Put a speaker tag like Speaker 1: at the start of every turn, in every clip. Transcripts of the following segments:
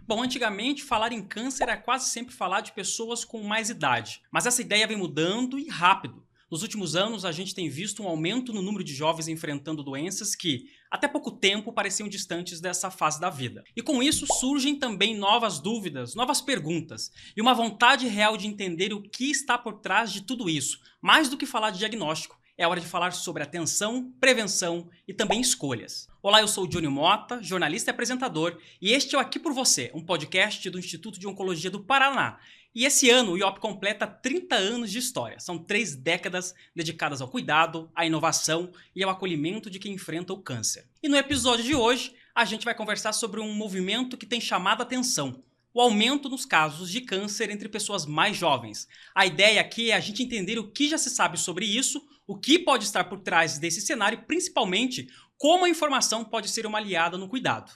Speaker 1: Bom, antigamente falar em câncer era quase sempre falar de pessoas com mais idade, mas essa ideia vem mudando e rápido. Nos últimos anos, a gente tem visto um aumento no número de jovens enfrentando doenças que, até pouco tempo, pareciam distantes dessa fase da vida. E com isso surgem também novas dúvidas, novas perguntas e uma vontade real de entender o que está por trás de tudo isso. Mais do que falar de diagnóstico, é hora de falar sobre atenção, prevenção e também escolhas. Olá, eu sou o Johnny Mota, jornalista e apresentador, e este é o Aqui por Você, um podcast do Instituto de Oncologia do Paraná. E esse ano o IOP completa 30 anos de história. São 3 décadas dedicadas ao cuidado, à inovação e ao acolhimento de quem enfrenta o câncer. E no episódio de hoje, a gente vai conversar sobre um movimento que tem chamado a atenção: o aumento nos casos de câncer entre pessoas mais jovens. A ideia aqui é a gente entender o que já se sabe sobre isso, o que pode estar por trás desse cenário e, principalmente, como a informação pode ser uma aliada no cuidado.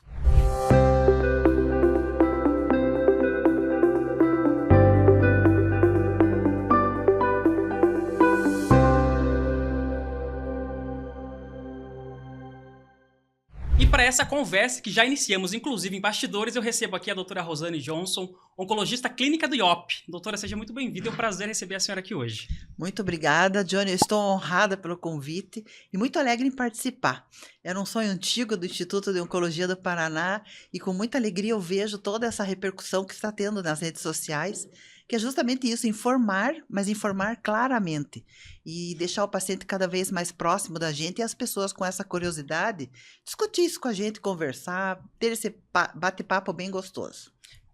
Speaker 1: E para essa conversa, que já iniciamos inclusive em bastidores, eu recebo aqui a doutora Rosane Johnson, oncologista clínica do IOP. Doutora, seja muito bem-vinda, é um prazer receber a senhora aqui hoje.
Speaker 2: Muito obrigada, Johnny. Eu estou honrada pelo convite e muito alegre em participar. Era um sonho antigo do Instituto de Oncologia do Paraná e com muita alegria eu vejo toda essa repercussão que está tendo nas redes sociais, que é justamente isso, informar, mas informar claramente e deixar o paciente cada vez mais próximo da gente e as pessoas com essa curiosidade discutir isso com a gente, conversar, ter esse bate-papo bem gostoso.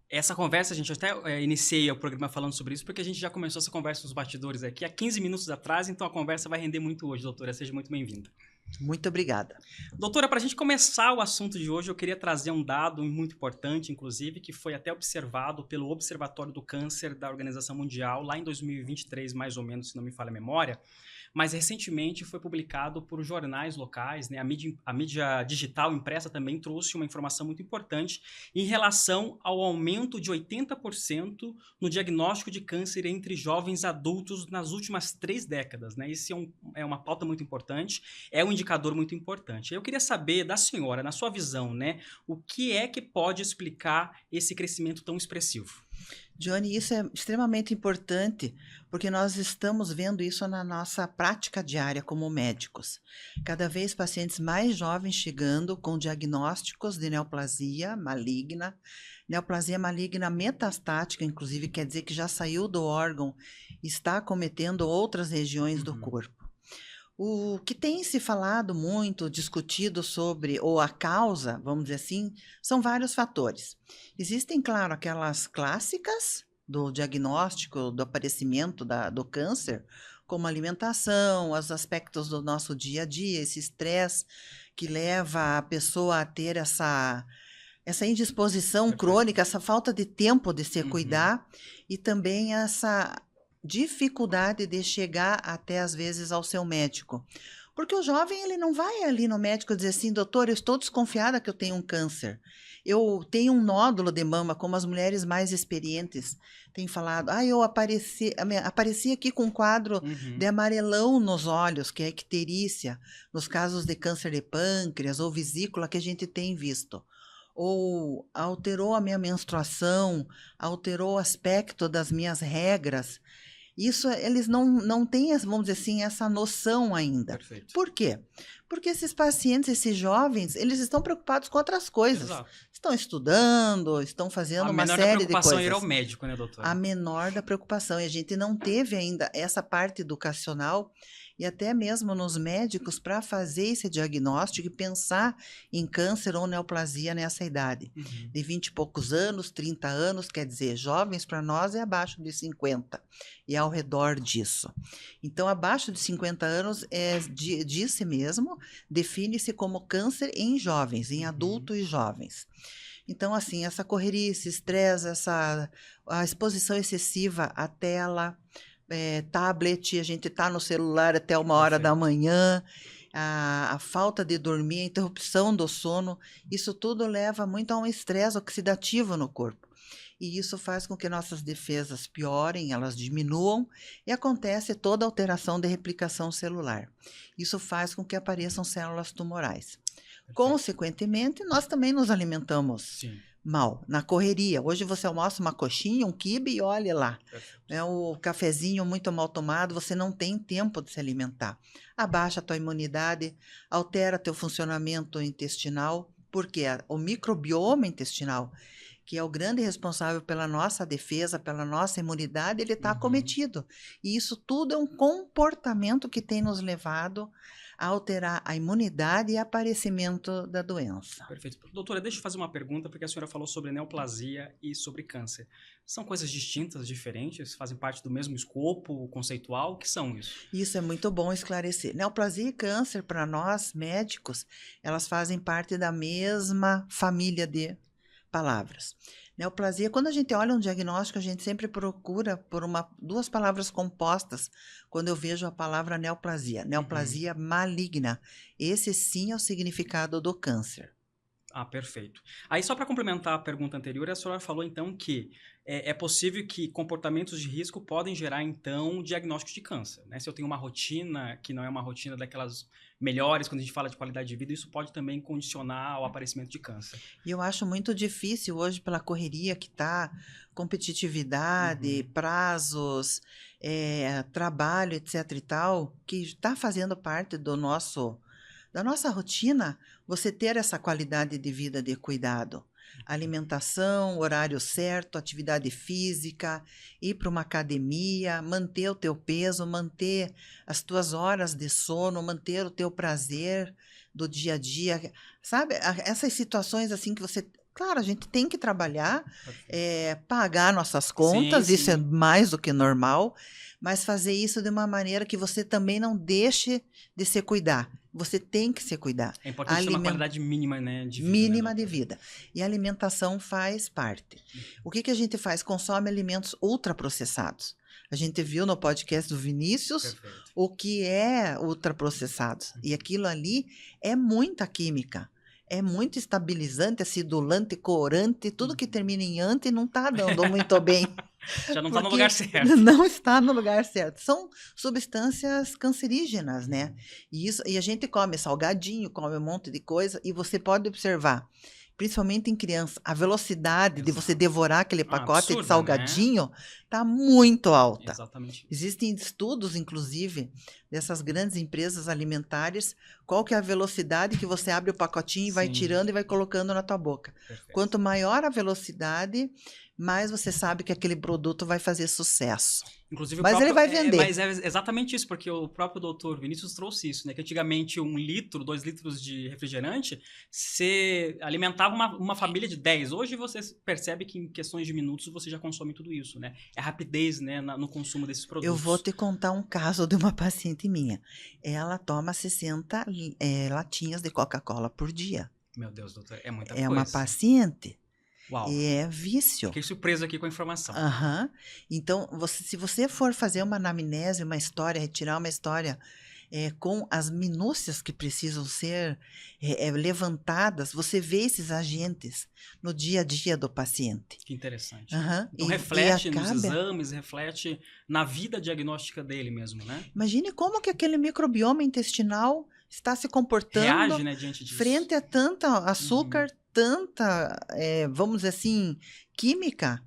Speaker 1: Essa conversa, a gente até iniciei o programa falando sobre isso, porque a gente já começou essa conversa nos bastidores aqui há 15 minutos atrás, então a conversa vai render muito hoje, doutora. Seja muito bem-vinda.
Speaker 2: Muito obrigada.
Speaker 1: Doutora, para a gente começar o assunto de hoje, eu queria trazer um dado muito importante, inclusive, que foi até observado pelo Observatório do Câncer da Organização Mundial, lá em 2023, mais ou menos, se não me falha a memória, mas recentemente foi publicado por jornais locais, né? A mídia digital impressa também trouxe uma informação muito importante em relação ao aumento de 80% no diagnóstico de câncer entre jovens adultos nas últimas 3 décadas. Né? Isso é uma pauta muito importante, é um indicador muito importante. Eu queria saber da senhora, na sua visão, né, o que é que pode explicar esse crescimento tão expressivo?
Speaker 2: Johnny, isso é extremamente importante porque nós estamos vendo isso na nossa prática diária como médicos. Cada vez pacientes mais jovens chegando com diagnósticos de neoplasia maligna metastática, inclusive quer dizer que já saiu do órgão e está acometendo outras regiões do corpo. O que tem se falado muito, discutido sobre, ou a causa, vamos dizer assim, são vários fatores. Existem, claro, aquelas clássicas do diagnóstico, do aparecimento do câncer, como alimentação, os aspectos do nosso dia a dia, esse estresse que leva a pessoa a ter essa indisposição crônica, essa falta de tempo de se cuidar e também essa dificuldade de chegar até, às vezes, ao seu médico. Porque o jovem, ele não vai ali no médico dizer assim: doutor, eu estou desconfiada que eu tenho um câncer. Eu tenho um nódulo de mama, como as mulheres mais experientes têm falado. Eu apareci aqui com um quadro de amarelão nos olhos, que é icterícia, nos casos de câncer de pâncreas ou vesícula que a gente tem visto. Ou alterou a minha menstruação, alterou o aspecto das minhas regras. Isso eles não têm, vamos dizer assim, essa noção ainda.
Speaker 1: Perfeito.
Speaker 2: Por quê? Porque esses pacientes, esses jovens, eles estão preocupados com outras coisas.
Speaker 1: Exato.
Speaker 2: Estão estudando, estão fazendo uma série de coisas.
Speaker 1: A menor da preocupação é ir ao médico, né, doutora?
Speaker 2: A menor da preocupação. E a gente não teve ainda essa parte educacional e até mesmo nos médicos para fazer esse diagnóstico e pensar em câncer ou neoplasia nessa idade. De 20 e poucos anos, 30 anos, quer dizer, jovens para nós é abaixo de 50 e ao redor disso. Então, abaixo de 50 anos, disse mesmo, define-se como câncer em jovens, em adultos e jovens. Então, assim, essa correria, esse estresse, a exposição excessiva à tela, tablet, a gente está no celular até 1h da manhã, a falta de dormir, a interrupção do sono, isso tudo leva muito a um estresse oxidativo no corpo. E isso faz com que nossas defesas piorem, elas diminuam e acontece toda a alteração de replicação celular. Isso faz com que apareçam células tumorais. Consequentemente, nós também nos alimentamos mal, na correria. Hoje você almoça uma coxinha, um quibe e olhe lá. É o cafezinho muito mal tomado, você não tem tempo de se alimentar. Abaixa a tua imunidade, altera teu funcionamento intestinal, porque o microbioma intestinal, que é o grande responsável pela nossa defesa, pela nossa imunidade, ele está acometido. E isso tudo é um comportamento que tem nos levado a alterar a imunidade e aparecimento da doença.
Speaker 1: Perfeito. Doutora, deixa eu fazer uma pergunta, porque a senhora falou sobre neoplasia e sobre câncer. São coisas distintas, diferentes? Fazem parte do mesmo escopo conceitual? O que são isso?
Speaker 2: Isso é muito bom esclarecer. Neoplasia e câncer, para nós médicos, elas fazem parte da mesma família de palavras. Neoplasia, quando a gente olha um diagnóstico, a gente sempre procura por duas palavras compostas quando eu vejo a palavra neoplasia. Neoplasia maligna. Esse sim é o significado do câncer.
Speaker 1: Ah, perfeito. Aí, só para complementar a pergunta anterior, a senhora falou, então, que é possível que comportamentos de risco podem gerar, então, diagnóstico de câncer, né? Se eu tenho uma rotina que não é uma rotina daquelas melhores, quando a gente fala de qualidade de vida, isso pode também condicionar o aparecimento de câncer.
Speaker 2: E eu acho muito difícil hoje, pela correria que está, competitividade, prazos, trabalho, etc e tal, que está fazendo parte da nossa rotina, você ter essa qualidade de vida de cuidado. Alimentação, horário certo, atividade física, ir para uma academia, manter o teu peso, manter as tuas horas de sono, manter o teu prazer do dia a dia. Sabe, essas situações assim que você... Claro, a gente tem que trabalhar, pagar nossas contas, isso é mais do que normal, mas fazer isso de uma maneira que você também não deixe de se cuidar. Você tem que se cuidar.
Speaker 1: É importante ter uma qualidade mínima, né, de vida.
Speaker 2: Mínima de vida. E a alimentação faz parte. O que a gente faz? Consome alimentos ultraprocessados. A gente viu no podcast do Vinícius o que é ultraprocessados. E aquilo ali é muita química. É muito estabilizante, acidulante, corante, tudo que termina em ante não está dando muito bem.
Speaker 1: Já não está no lugar certo.
Speaker 2: Não está no lugar certo. São substâncias cancerígenas, né? E a gente come salgadinho, come um monte de coisa, e você pode observar, principalmente em criança, a velocidade de você devorar aquele pacote de salgadinho está muito alta.
Speaker 1: Exatamente.
Speaker 2: Existem estudos, inclusive, dessas grandes empresas alimentares, qual que é a velocidade que você abre o pacotinho e vai tirando e vai colocando na tua boca. Perfeito. Quanto maior a velocidade, mais você sabe que aquele produto vai fazer sucesso.
Speaker 1: Inclusive,
Speaker 2: mas ele vai vender.
Speaker 1: Mas é exatamente isso, porque o próprio doutor Vinícius trouxe isso, né? Que antigamente 1 litro, 2 litros de refrigerante, você alimentava uma família de 10. Hoje você percebe que em questões de minutos você já consome tudo isso, né? É rapidez, né, no consumo desses produtos.
Speaker 2: Eu vou te contar um caso de uma paciente minha. Ela toma 60 latinhas de Coca-Cola por dia.
Speaker 1: Meu Deus, doutor, é muita coisa.
Speaker 2: É uma paciente...
Speaker 1: Uau.
Speaker 2: É vício.
Speaker 1: Fiquei surpreso aqui com a informação.
Speaker 2: Então, se você for fazer uma anamnese, uma história, retirar uma história com as minúcias que precisam ser levantadas, você vê esses agentes no dia a dia do paciente.
Speaker 1: Que interessante. Então, reflete nos exames, reflete na vida diagnóstica dele mesmo, né?
Speaker 2: Imagine como que aquele microbioma intestinal está se comportando.
Speaker 1: Reage, né, diante disso.
Speaker 2: Frente a tanto açúcar, tanta, vamos dizer assim, química,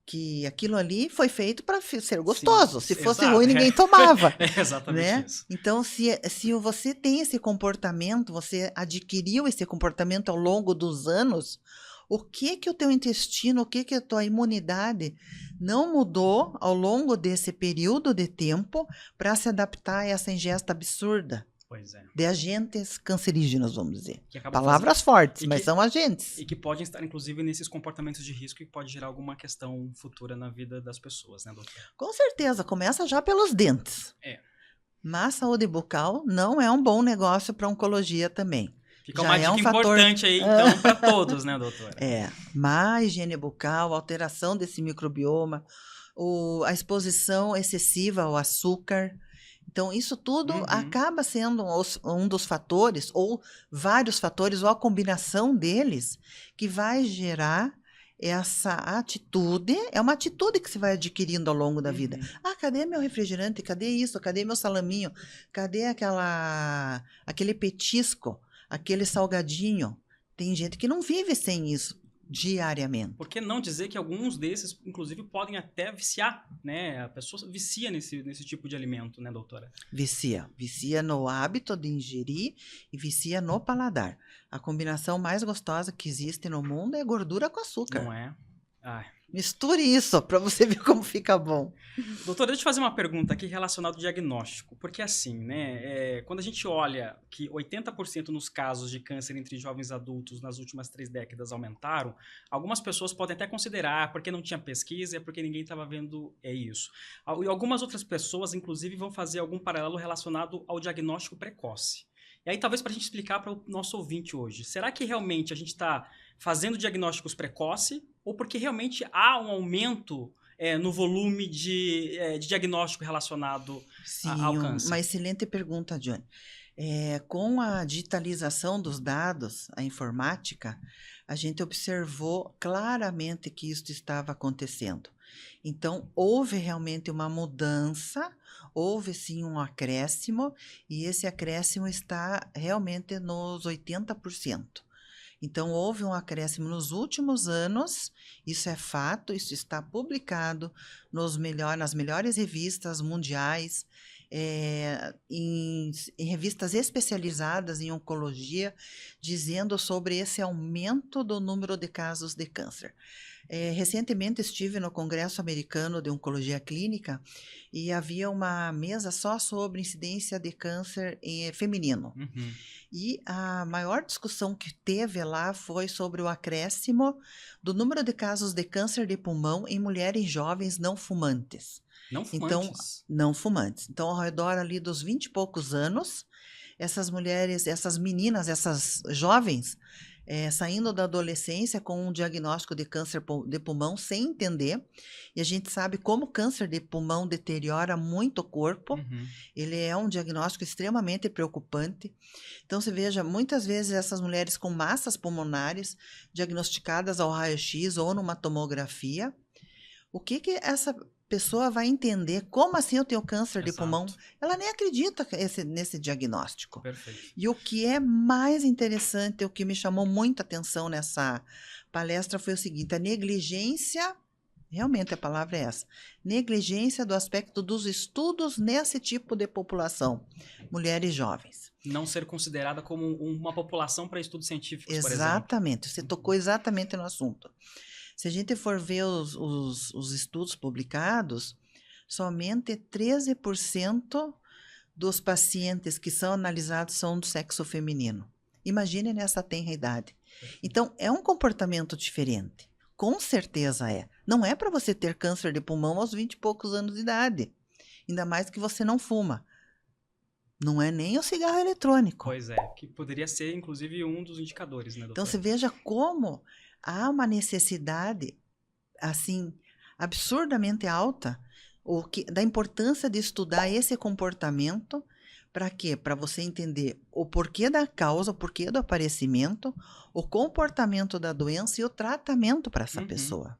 Speaker 2: que aquilo ali foi feito para ser gostoso. Se fosse ruim, ninguém tomava.
Speaker 1: É exatamente isso.
Speaker 2: Então, se você tem esse comportamento, você adquiriu esse comportamento ao longo dos anos, o que o teu intestino, o que a tua imunidade não mudou ao longo desse período de tempo para se adaptar a essa ingesta absurda?
Speaker 1: Pois é.
Speaker 2: De agentes cancerígenos, vamos dizer. Palavras fortes, mas são agentes.
Speaker 1: E que podem estar, inclusive, nesses comportamentos de risco e que pode gerar alguma questão futura na vida das pessoas, né, doutor?
Speaker 2: Com certeza, começa já pelos dentes. Mas saúde bucal não é um bom negócio para oncologia também.
Speaker 1: Fica uma dica importante aí, então, para todos, né, doutora?
Speaker 2: Má higiene bucal, alteração desse microbioma, a exposição excessiva ao açúcar. Então, isso tudo acaba sendo um dos fatores, ou vários fatores, ou a combinação deles, que vai gerar essa atitude. É uma atitude que você vai adquirindo ao longo da vida. Cadê meu refrigerante? Cadê isso? Cadê meu salaminho? Cadê aquele petisco? Aquele salgadinho? Tem gente que não vive sem isso. diariamente.
Speaker 1: Por que não dizer que alguns desses, inclusive, podem até viciar, né? A pessoa vicia nesse tipo de alimento, né, doutora?
Speaker 2: Vicia. Vicia no hábito de ingerir e vicia no paladar. A combinação mais gostosa que existe no mundo é gordura com açúcar.
Speaker 1: Não é? Ai.
Speaker 2: Misture isso para você ver como fica bom.
Speaker 1: Doutora, deixa eu fazer uma pergunta aqui relacionada ao diagnóstico. Porque assim, né, quando a gente olha que 80% nos casos de câncer entre jovens adultos nas últimas 3 décadas aumentaram, algumas pessoas podem até considerar porque não tinha pesquisa, é porque ninguém estava vendo isso. E algumas outras pessoas, inclusive, vão fazer algum paralelo relacionado ao diagnóstico precoce. E aí, talvez para a gente explicar para o nosso ouvinte hoje, será que realmente a gente está fazendo diagnósticos precoce ou porque realmente há um aumento no volume de diagnóstico relacionado ao
Speaker 2: Sim,
Speaker 1: câncer?
Speaker 2: uma excelente pergunta, Johnny. Com a digitalização dos dados, a informática, a gente observou claramente que isso estava acontecendo. Então, houve realmente uma mudança, houve sim um acréscimo, e esse acréscimo está realmente nos 80%. Então, houve um acréscimo nos últimos anos, isso é fato, isso está publicado nas melhores revistas mundiais, em revistas especializadas em oncologia, dizendo sobre esse aumento do número de casos de câncer. Recentemente estive no Congresso Americano de Oncologia Clínica e havia uma mesa só sobre incidência de câncer feminino.
Speaker 1: Uhum.
Speaker 2: E a maior discussão que teve lá foi sobre o acréscimo do número de casos de câncer de pulmão em mulheres jovens não fumantes.
Speaker 1: Não
Speaker 2: Então,
Speaker 1: fumantes?
Speaker 2: não fumantes. Então, ao redor ali dos 20 e poucos anos, essas mulheres, essas meninas, essas jovens, saindo da adolescência com um diagnóstico de câncer de pulmão sem entender. E a gente sabe como o câncer de pulmão deteriora muito o corpo.
Speaker 1: Uhum.
Speaker 2: Ele é um diagnóstico extremamente preocupante. Então, você veja, muitas vezes essas mulheres com massas pulmonares diagnosticadas ao raio-x ou numa tomografia, o que essa pessoa vai entender? Como assim eu tenho câncer de pulmão? Ela nem acredita nesse diagnóstico.
Speaker 1: Perfeito.
Speaker 2: E o que é mais interessante, o que me chamou muita atenção nessa palestra foi o seguinte: a negligência, realmente a palavra é essa, negligência do aspecto dos estudos nesse tipo de população, mulheres jovens.
Speaker 1: Não ser considerada como uma população para estudos científicos, por exemplo.
Speaker 2: Exatamente, você tocou exatamente no assunto. Se a gente for ver os estudos publicados, somente 13% dos pacientes que são analisados são do sexo feminino. Imagine nessa tenra idade. Então, é um comportamento diferente. Com certeza é. Não é para você ter câncer de pulmão aos 20 e poucos anos de idade. Ainda mais que você não fuma. Não é nem o cigarro eletrônico.
Speaker 1: Pois é, que poderia ser, inclusive, um dos indicadores, né, doutor?
Speaker 2: Então, você veja como há uma necessidade, assim, absurdamente alta, da importância de estudar esse comportamento. Para quê? Para você entender o porquê da causa, o porquê do aparecimento, o comportamento da doença e o tratamento para essa pessoa.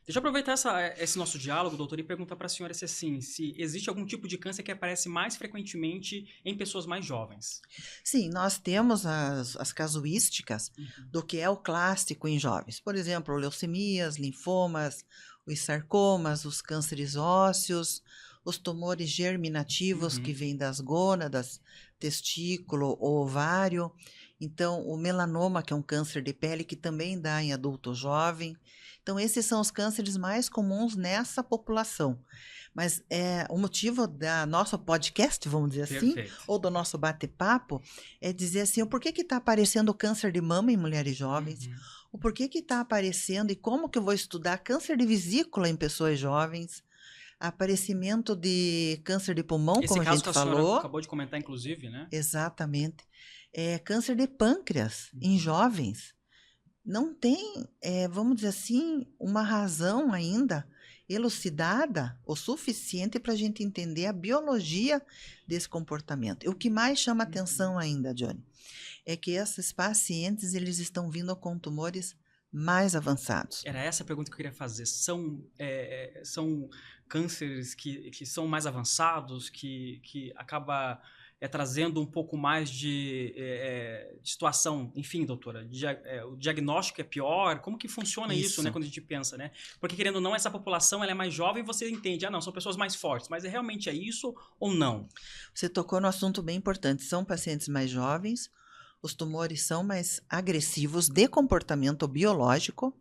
Speaker 1: Deixa eu aproveitar esse nosso diálogo, doutor, e perguntar para a senhora se existe algum tipo de câncer que aparece mais frequentemente em pessoas mais jovens.
Speaker 2: Sim, nós temos as casuísticas do que é o clássico em jovens. Por exemplo, leucemias, linfomas, os sarcomas, os cânceres ósseos, os tumores germinativos que vêm das gônadas, testículo, ovário. Então, o melanoma, que é um câncer de pele, que também dá em adulto jovem. Então, esses são os cânceres mais comuns nessa população. Mas o motivo da nosso podcast, vamos dizer assim, ou do nosso bate-papo, é dizer assim, o porquê que está aparecendo o câncer de mama em mulheres jovens, o porquê que está aparecendo e como que eu vou estudar câncer de vesícula em pessoas jovens, aparecimento de câncer de pulmão, como a gente falou. Esse caso que a senhora
Speaker 1: acabou de comentar, inclusive, né?
Speaker 2: Exatamente. Câncer de pâncreas em jovens. Não tem, vamos dizer assim, uma razão ainda elucidada o suficiente para a gente entender a biologia desse comportamento. E o que mais chama atenção ainda, Johnny, é que esses pacientes eles estão vindo com tumores mais avançados.
Speaker 1: Era essa a pergunta que eu queria fazer. São cânceres que são mais avançados, que acaba trazendo um pouco mais de situação, enfim, doutora, o diagnóstico é pior? Como que funciona isso, né, quando a gente pensa, né? Porque, querendo ou não, essa população ela é mais jovem e você entende, não, são pessoas mais fortes, mas realmente é isso ou não?
Speaker 2: Você tocou no assunto bem importante, são pacientes mais jovens, os tumores são mais agressivos de comportamento biológico,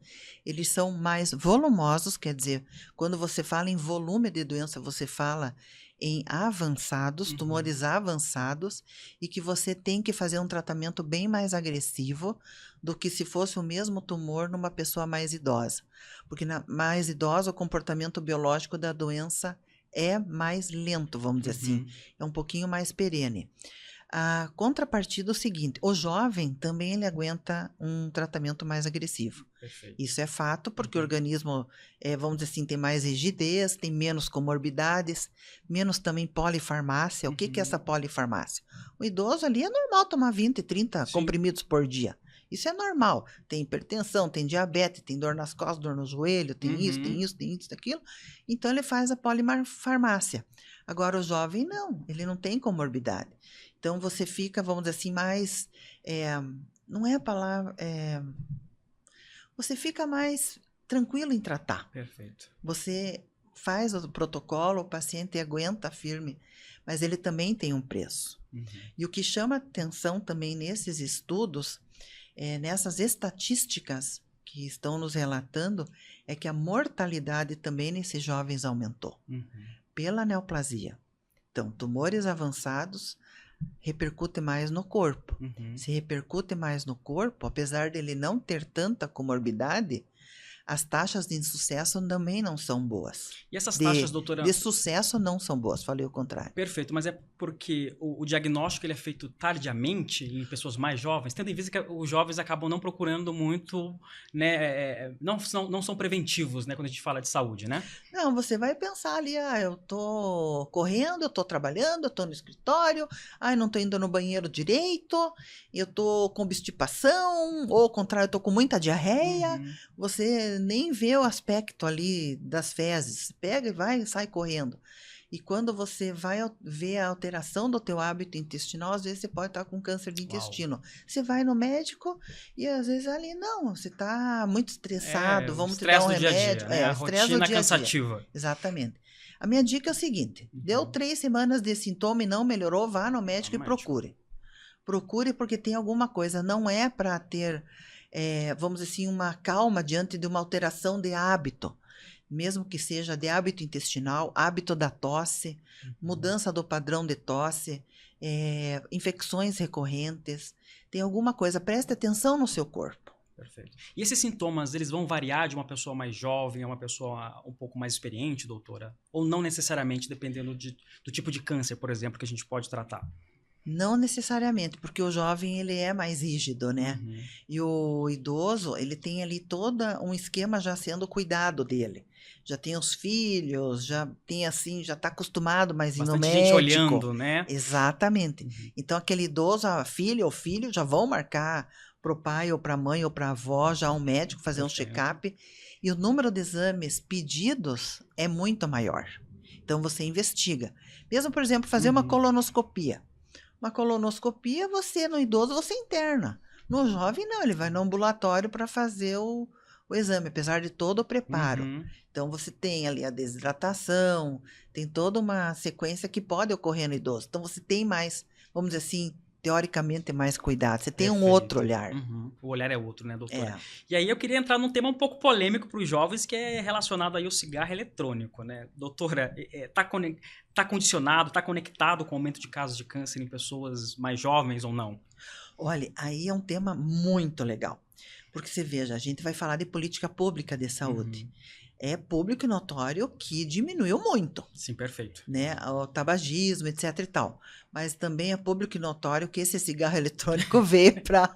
Speaker 2: eles são mais volumosos, quer dizer, quando você fala em volume de doença, você fala em avançados, tumores avançados, e que você tem que fazer um tratamento bem mais agressivo do que se fosse o mesmo tumor numa pessoa mais idosa. Porque na mais idosa, o comportamento biológico da doença é mais lento, vamos dizer assim, é um pouquinho mais perene. A contrapartida é o seguinte, o jovem também ele aguenta um tratamento mais agressivo.
Speaker 1: Perfeito.
Speaker 2: Isso é fato, porque o organismo, vamos dizer assim, tem mais rigidez, tem menos comorbidades, menos também polifarmácia. O que é essa polifarmácia? O idoso ali é normal tomar 20, 30 comprimidos por dia. Isso é normal. Tem hipertensão, tem diabetes, tem dor nas costas, dor no joelho, tem isso, tem isso, tem isso, aquilo. Então ele faz a polifarmácia. Agora o jovem não, ele não tem comorbidade. Então você fica, vamos dizer assim, mais, não é a palavra, você fica mais tranquilo em tratar.
Speaker 1: Perfeito.
Speaker 2: Você faz o protocolo, o paciente aguenta firme, mas ele também tem um preço. E o que chama atenção também nesses estudos, nessas estatísticas que estão nos relatando, é que a mortalidade também nesses jovens aumentou pela neoplasia. Então, tumores avançados repercute mais no corpo. Se repercute mais no corpo, apesar dele não ter tanta comorbidade, as taxas de insucesso também não são boas.
Speaker 1: E essas taxas, doutora?
Speaker 2: De sucesso não são boas, falei o contrário.
Speaker 1: Perfeito, mas é porque o diagnóstico ele é feito tardiamente em pessoas mais jovens, tendo em vista que os jovens acabam não procurando muito, né, não são preventivos, né, quando a gente fala de saúde, né?
Speaker 2: Não, você vai pensar ali, eu tô correndo, eu tô trabalhando, eu tô no escritório, não tô indo no banheiro direito, eu tô com obstipação, ou ao contrário, eu tô com muita diarreia, você nem vê o aspecto ali das fezes, pega e vai e sai correndo. E quando você vai ver a alteração do teu hábito intestinal, às vezes você pode estar com câncer de intestino. Você vai no médico e às vezes ali, não, você está muito estressado, vamos te dar um remédio.
Speaker 1: Dia, né? A rotina cansativa.
Speaker 2: Exatamente. A minha dica é o seguinte, deu 3 semanas de sintoma e não melhorou, vá no médico e procure. Procure porque tem alguma coisa, não é para ter, vamos dizer assim, uma calma diante de uma alteração de hábito. Mesmo que seja de hábito intestinal, hábito da tosse, mudança do padrão de tosse, infecções recorrentes, tem alguma coisa, preste atenção no seu corpo.
Speaker 1: Perfeito. E esses sintomas, eles vão variar de uma pessoa mais jovem a uma pessoa um pouco mais experiente, doutora? Ou não necessariamente, dependendo do tipo de câncer, por exemplo, que a gente pode tratar?
Speaker 2: Não necessariamente, porque o jovem ele é mais rígido, né? E o idoso, ele tem ali todo um esquema já sendo cuidado dele. Já tem os filhos, já tem assim, já está acostumado mais ir no médico.
Speaker 1: Bastante gente olhando, né?
Speaker 2: Exatamente. Então aquele idoso, a filha ou filho já vão marcar para o pai ou para a mãe ou para a avó já um médico fazer um check-up. E o número de exames pedidos é muito maior. Então você investiga. Mesmo, por exemplo, fazer uma colonoscopia. Uma colonoscopia, no idoso, você interna. No jovem, não, ele vai no ambulatório para fazer o exame, apesar de todo o preparo. Então, você tem ali a desidratação, tem toda uma sequência que pode ocorrer no idoso. Então, você tem mais, vamos dizer assim, teoricamente, mais cuidado. Você tem um outro olhar.
Speaker 1: O olhar é outro, né, doutora? E aí eu queria entrar num tema um pouco polêmico para os jovens, que é relacionado aí ao cigarro eletrônico, né? Doutora, tá condicionado, tá conectado com o aumento de casos de câncer em pessoas mais jovens ou não?
Speaker 2: Olha, aí é um tema muito legal. Porque você veja, a gente vai falar de política pública de saúde. É público e notório que diminuiu muito.
Speaker 1: Sim, perfeito.
Speaker 2: Né? O tabagismo, etc e tal. Mas também é público e notório que esse cigarro eletrônico veio para...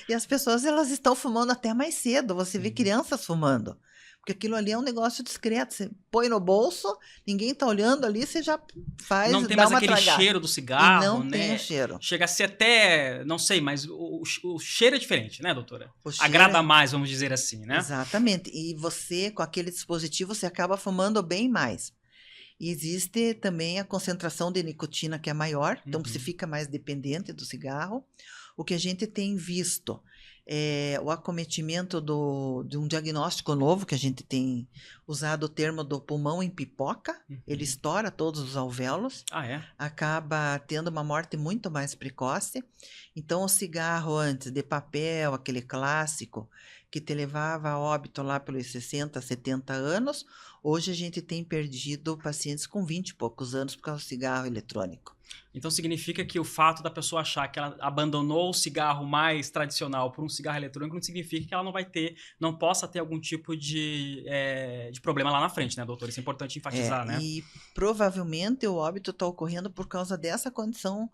Speaker 2: E as pessoas, elas estão fumando até mais cedo. Você vê crianças fumando. Porque aquilo ali é um negócio discreto. Você põe no bolso, ninguém tá olhando ali, você já faz,
Speaker 1: não tem
Speaker 2: dá
Speaker 1: mais
Speaker 2: uma
Speaker 1: aquele
Speaker 2: tragada.
Speaker 1: cheiro do cigarro,
Speaker 2: e não
Speaker 1: né?
Speaker 2: tem o cheiro.
Speaker 1: Chega a ser até, não sei, mas o cheiro é diferente, né, doutora?
Speaker 2: Cheiro
Speaker 1: agrada mais, vamos dizer assim, né?
Speaker 2: Exatamente. E você, com aquele dispositivo, você acaba fumando bem mais. E existe também a concentração de nicotina que é maior, então você
Speaker 1: Uhum.
Speaker 2: fica mais dependente do cigarro. O que a gente tem visto é o acometimento de um diagnóstico novo, que a gente tem usado o termo do pulmão em pipoca, ele
Speaker 1: Uhum.
Speaker 2: estoura todos os alvéolos,
Speaker 1: Ah, é?
Speaker 2: acaba tendo uma morte muito mais precoce. Então, o cigarro antes de papel, aquele clássico, que te levava a óbito lá pelos 60, 70 anos, hoje a gente tem perdido pacientes com 20 e poucos anos por causa do cigarro eletrônico.
Speaker 1: Então significa que o fato da pessoa achar que ela abandonou o cigarro mais tradicional por um cigarro eletrônico não significa que ela não possa ter algum tipo de problema lá na frente, né, doutor? Isso é importante enfatizar, né?
Speaker 2: E provavelmente o óbito está ocorrendo por causa dessa condição,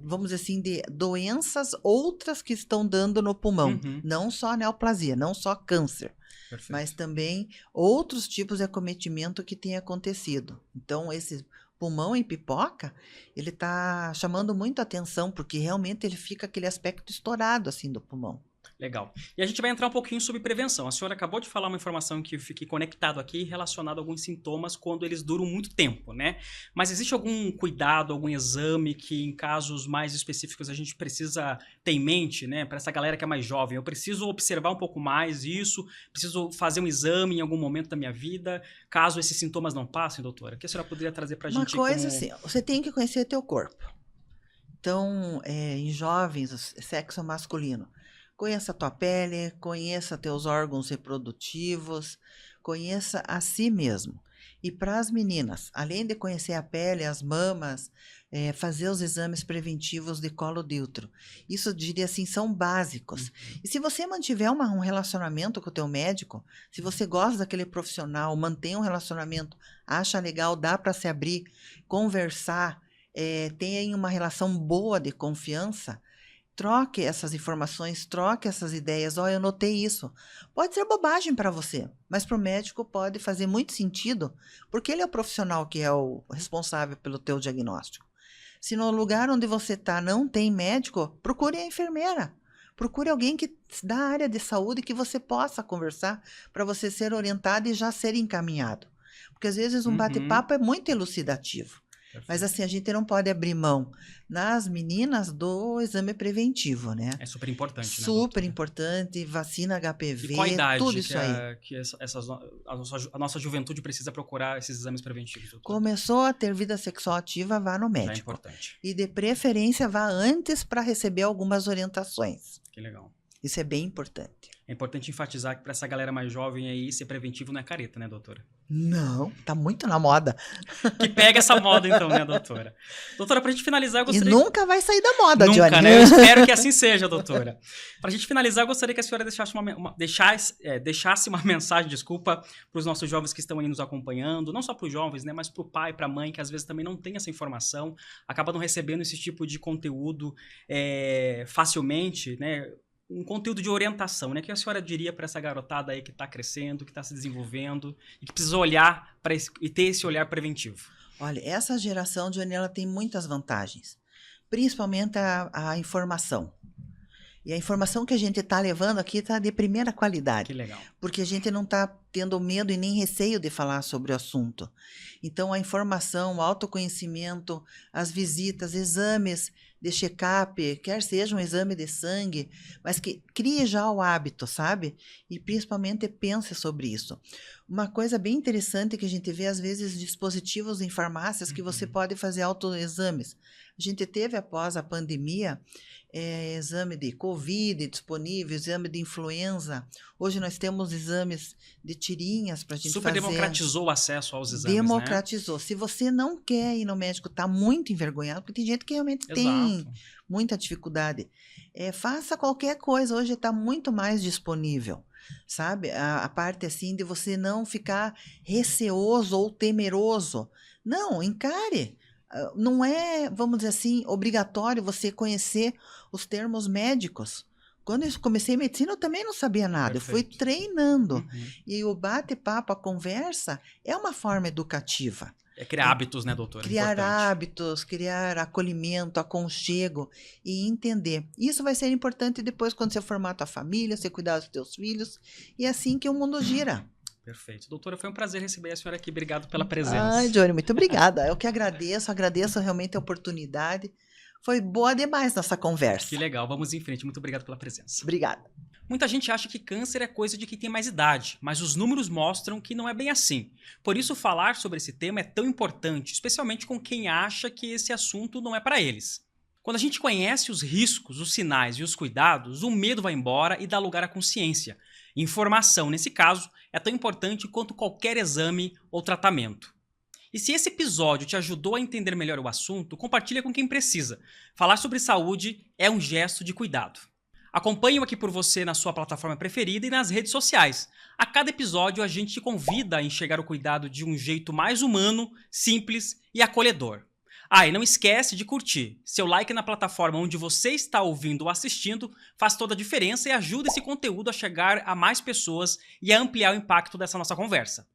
Speaker 2: vamos dizer assim, de doenças outras que estão dando no pulmão.
Speaker 1: Uhum.
Speaker 2: Não só neoplasia, não só câncer,
Speaker 1: Perfeito.
Speaker 2: mas também outros tipos de acometimento que tem acontecido. Então, esse pulmão em pipoca, ele está chamando muito a atenção, porque realmente ele fica aquele aspecto estourado assim do pulmão.
Speaker 1: Legal. E a gente vai entrar um pouquinho sobre prevenção. A senhora acabou de falar uma informação que eu fiquei conectado aqui relacionado a alguns sintomas quando eles duram muito tempo, né? Mas existe algum cuidado, algum exame que em casos mais específicos a gente precisa ter em mente, né? Para essa galera que é mais jovem, eu preciso observar um pouco mais isso, preciso fazer um exame em algum momento da minha vida, caso esses sintomas não passem, doutora? O que a senhora poderia trazer para a
Speaker 2: Uma
Speaker 1: gente
Speaker 2: coisa
Speaker 1: como...
Speaker 2: assim, você tem que conhecer teu corpo. Então, em jovens, sexo masculino, conheça a tua pele, conheça teus órgãos reprodutivos, conheça a si mesmo. E para as meninas, além de conhecer a pele, as mamas, fazer os exames preventivos de colo de útero. Isso, eu diria assim, são básicos. E se você mantiver um relacionamento com o teu médico, se você gosta daquele profissional, mantém um relacionamento, acha legal, dá para se abrir, conversar, tem uma relação boa de confiança, troque essas informações, troque essas ideias. Eu notei isso. Pode ser bobagem para você, mas para o médico pode fazer muito sentido, porque ele é o profissional que é o responsável pelo teu diagnóstico. Se no lugar onde você está não tem médico, procure a enfermeira. Procure alguém que da área de saúde que você possa conversar para você ser orientado e já ser encaminhado. Porque às vezes um bate-papo é muito elucidativo. Mas assim, a gente não pode abrir mão nas meninas do exame preventivo, né?
Speaker 1: É super importante, né,
Speaker 2: Super
Speaker 1: doutora?
Speaker 2: importante, vacina
Speaker 1: E
Speaker 2: HPV,
Speaker 1: qual a idade
Speaker 2: tudo
Speaker 1: que,
Speaker 2: isso aí.
Speaker 1: a nossa juventude precisa procurar esses exames preventivos, doutora?
Speaker 2: Começou a ter vida sexual ativa, vá no
Speaker 1: Já é
Speaker 2: médico.
Speaker 1: importante.
Speaker 2: E de preferência, vá antes para receber algumas orientações.
Speaker 1: Que legal.
Speaker 2: Isso é bem importante.
Speaker 1: É importante enfatizar que para essa galera mais jovem aí, ser preventivo não é careta, né, doutora?
Speaker 2: Não, tá muito na moda.
Speaker 1: Que pega essa moda então, né, doutora? Doutora, pra gente finalizar, eu
Speaker 2: E
Speaker 1: gostaria...
Speaker 2: nunca vai sair da moda,
Speaker 1: Nunca,
Speaker 2: Johnny.
Speaker 1: né? Eu espero que assim seja, doutora. Pra gente finalizar, eu gostaria que a senhora deixasse uma mensagem, desculpa, para os nossos jovens que estão aí nos acompanhando, não só para os jovens, né, mas para o pai, para a mãe, que às vezes também não tem essa informação, acaba não recebendo esse tipo de conteúdo facilmente, né? Um conteúdo de orientação, né? O que a senhora diria para essa garotada aí que está crescendo, que está se desenvolvendo e que precisa olhar e ter esse olhar preventivo?
Speaker 2: Olha, essa geração, Johnny, ela tem muitas vantagens, principalmente a informação. E a informação que a gente está levando aqui está de primeira qualidade.
Speaker 1: Que legal.
Speaker 2: Porque a gente não está tendo medo e nem receio de falar sobre o assunto. Então, a informação, o autoconhecimento, as visitas, exames de check-up, quer seja um exame de sangue, mas que crie já o hábito, sabe? E principalmente pense sobre isso. Uma coisa bem interessante que a gente vê, às vezes, dispositivos em farmácias que você pode fazer autoexames. A gente teve, após a pandemia, exame de Covid disponível, exame de influenza. Hoje nós temos exames de tirinhas para a gente
Speaker 1: Super
Speaker 2: fazer.
Speaker 1: democratizou o acesso aos exames,
Speaker 2: Democratizou.
Speaker 1: né?
Speaker 2: Se você não quer ir no médico, está muito envergonhado, porque tem gente que realmente tem muita dificuldade. Faça qualquer coisa, hoje está muito mais disponível, sabe? A parte assim de você não ficar receoso ou temeroso. Não, encare. Não é, vamos dizer assim, obrigatório você conhecer os termos médicos. Quando eu comecei medicina, eu também não sabia nada.
Speaker 1: Perfeito.
Speaker 2: Eu fui treinando. E o bate-papo, a conversa, é uma forma educativa.
Speaker 1: É criar hábitos, né, doutora?
Speaker 2: Criar
Speaker 1: importante.
Speaker 2: hábitos, criar acolhimento, aconchego e entender. Isso vai ser importante depois quando você formar a tua família, você cuidar dos teus filhos. E é assim que o mundo gira.
Speaker 1: Perfeito. Doutora, foi um prazer receber a senhora aqui. Obrigado pela presença.
Speaker 2: Ai, Johnny, muito obrigada. Eu que agradeço realmente a oportunidade. Foi boa demais nossa conversa.
Speaker 1: Que legal, vamos em frente. Muito obrigado pela presença.
Speaker 2: Obrigada.
Speaker 1: Muita gente acha que câncer é coisa de quem tem mais idade, mas os números mostram que não é bem assim. Por isso, falar sobre esse tema é tão importante, especialmente com quem acha que esse assunto não é para eles. Quando a gente conhece os riscos, os sinais e os cuidados, o medo vai embora e dá lugar à consciência. Informação, nesse caso, é tão importante quanto qualquer exame ou tratamento. E se esse episódio te ajudou a entender melhor o assunto, compartilha com quem precisa. Falar sobre saúde é um gesto de cuidado. Acompanhe-o aqui por você na sua plataforma preferida e nas redes sociais. A cada episódio a gente te convida a enxergar o cuidado de um jeito mais humano, simples e acolhedor. E não esquece de curtir. Seu like na plataforma onde você está ouvindo ou assistindo faz toda a diferença e ajuda esse conteúdo a chegar a mais pessoas e a ampliar o impacto dessa nossa conversa.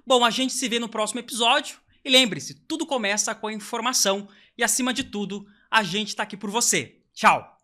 Speaker 1: Bom, a gente se vê no próximo episódio e lembre-se, tudo começa com a informação e acima de tudo, a gente está aqui por você. Tchau!